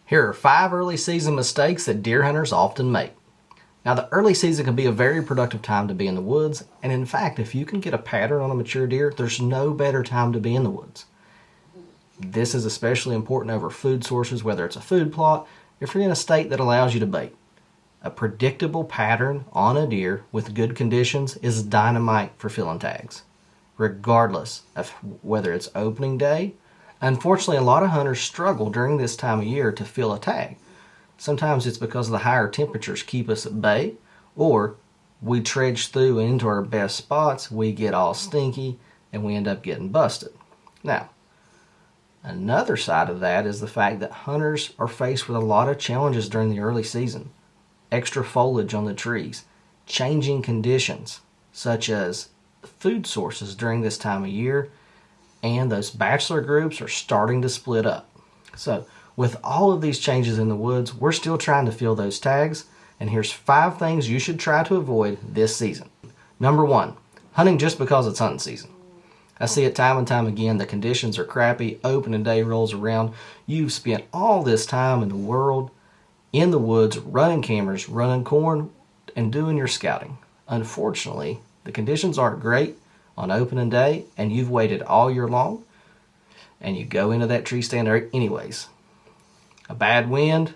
Here are 5 early season mistakes that deer hunters often make. Now, the early season can be a very productive time to be in the woods, and in fact, if you can get a pattern on a mature deer, there's no better time to be in the woods. This is especially important over food sources, whether it's a food plot, if you're in a state that allows you to bait. A predictable pattern on a deer with good conditions is dynamite for filling tags, regardless of whether it's opening day. Unfortunately, a lot of hunters struggle during this time of year to fill a tag. Sometimes it's because the higher temperatures keep us at bay, or we trudge through into our best spots, we get all stinky, and we end up getting busted. Now, another side of that is the fact that hunters are faced with a lot of challenges during the early season. Extra foliage on the trees, changing conditions, such as food sources during this time of year, and those bachelor groups are starting to split up. So with all of these changes in the woods, we're still trying to fill those tags, and here's 5 things you should try to avoid this season. Number 1, hunting just because it's hunting season. I see it time and time again. The conditions are crappy, opening day rolls around, you've spent all this time in the world in the woods running cameras, running corn, and doing your scouting. Unfortunately, the conditions aren't great on opening day, and you've waited all year long, and you go into that tree stand anyways. A bad wind,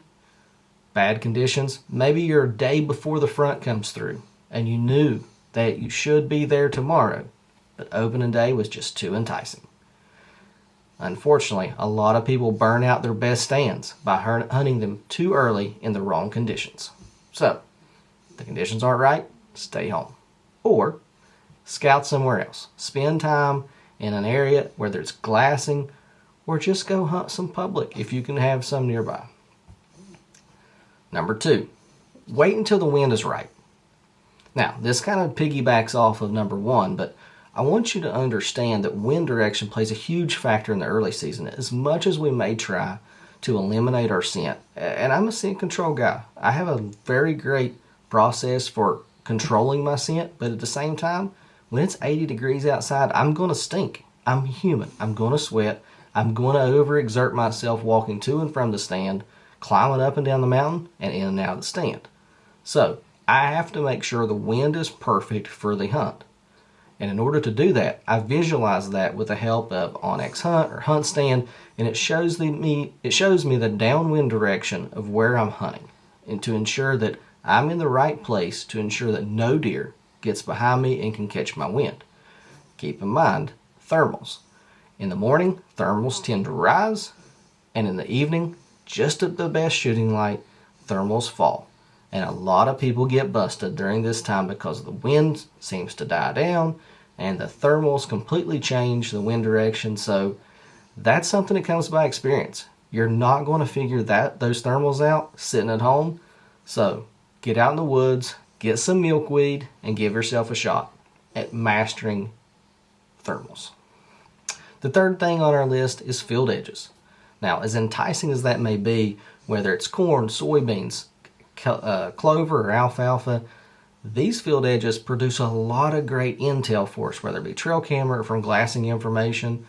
bad conditions, maybe you're a day before the front comes through, and you knew that you should be there tomorrow, but opening day was just too enticing. Unfortunately, a lot of people burn out their best stands by hunting them too early in the wrong conditions. So, if the conditions aren't right, stay home. Or scout somewhere else. Spend time in an area where there's glassing, or just go hunt some public if you can have some nearby. Number 2, wait until the wind is right. Now, this kind of piggybacks off of number 1, but I want you to understand that wind direction plays a huge factor in the early season. As much as we may try to eliminate our scent, and I'm a scent control guy, I have a very great process for controlling my scent, but at the same time, when it's 80 degrees outside, I'm going to stink. I'm human. I'm going to sweat. I'm going to overexert myself walking to and from the stand, climbing up and down the mountain, and in and out of the stand. So I have to make sure the wind is perfect for the hunt. And in order to do that, I visualize that with the help of onX Hunt or Hunt Stand, and it shows me the downwind direction of where I'm hunting, and to ensure that I'm in the right place to ensure that no deer gets behind me and can catch my wind. Keep in mind, thermals. In the morning, thermals tend to rise, and in the evening, just at the best shooting light, thermals fall. And a lot of people get busted during this time because the wind seems to die down and the thermals completely change the wind direction. So that's something that comes by experience. You're not going to figure those thermals out sitting at home. So get out in the woods, get some milkweed, and give yourself a shot at mastering thermals. The third thing on our list is field edges. Now, as enticing as that may be, whether it's corn, soybeans, clover, or alfalfa, these field edges produce a lot of great intel for us, whether it be trail camera or from glassing information.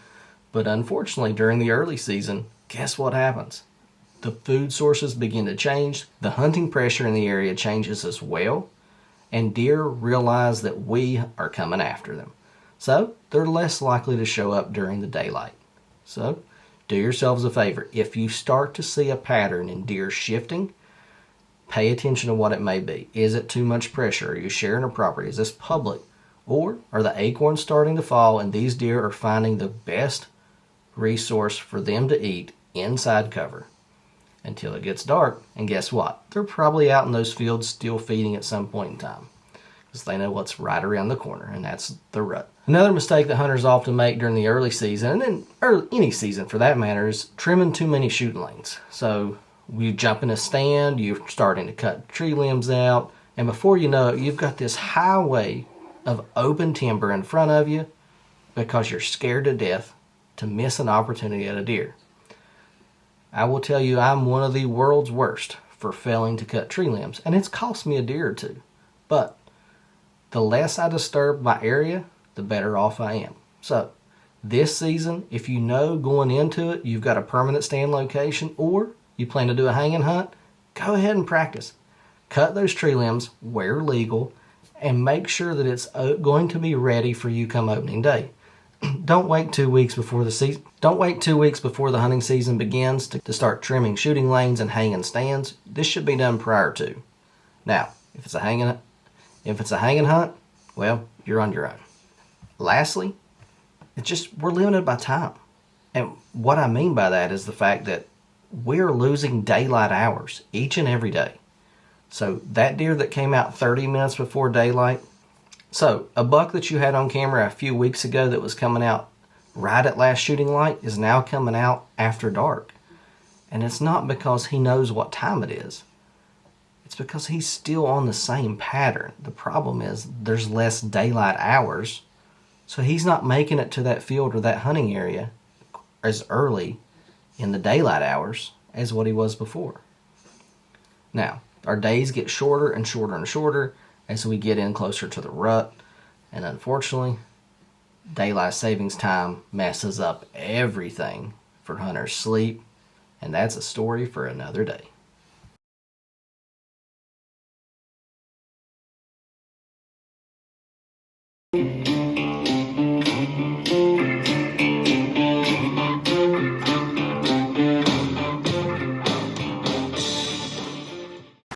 But unfortunately, during the early season, guess what happens? The food sources begin to change, the hunting pressure in the area changes as well, and deer realize that we are coming after them. So they're less likely to show up during the daylight. So do yourselves a favor. If you start to see a pattern in deer shifting, pay attention to what it may be. Is it too much pressure? Are you sharing a property? Is this public? Or are the acorns starting to fall and these deer are finding the best resource for them to eat inside cover until it gets dark? And guess what? They're probably out in those fields still feeding at some point in time because they know what's right around the corner, and that's the rut. Another mistake that hunters often make during the early season, and then any season for that matter, is trimming too many shooting lanes. So you jump in a stand, you're starting to cut tree limbs out, and before you know it, you've got this highway of open timber in front of you because you're scared to death to miss an opportunity at a deer. I will tell you, I'm one of the world's worst for failing to cut tree limbs, and it's cost me a deer or two. But the less I disturb my area, the better off I am. So this season, if you know going into it you've got a permanent stand location, or You plan to do a hanging hunt? Go ahead and practice. Cut those tree limbs where legal and make sure that it's going to be ready for you come opening day. Don't wait 2 weeks before the season. Don't wait 2 weeks before the hunting season begins to start trimming shooting lanes and hanging stands. This should be done prior to. Now, if it's a hanging hunt, well, you're on your own. Lastly, we're limited by time. And what I mean by that is the fact that we're losing daylight hours each and every day. So that deer that came out 30 minutes before daylight, so a buck that you had on camera a few weeks ago that was coming out right at last shooting light is now coming out after dark. And it's not because he knows what time it is. It's because he's still on the same pattern. The problem is there's less daylight hours, so he's not making it to that field or that hunting area as early in the daylight hours as what he was before. Now, our days get shorter and shorter and shorter as we get in closer to the rut, and unfortunately, daylight savings time messes up everything for hunters' sleep, and that's a story for another day.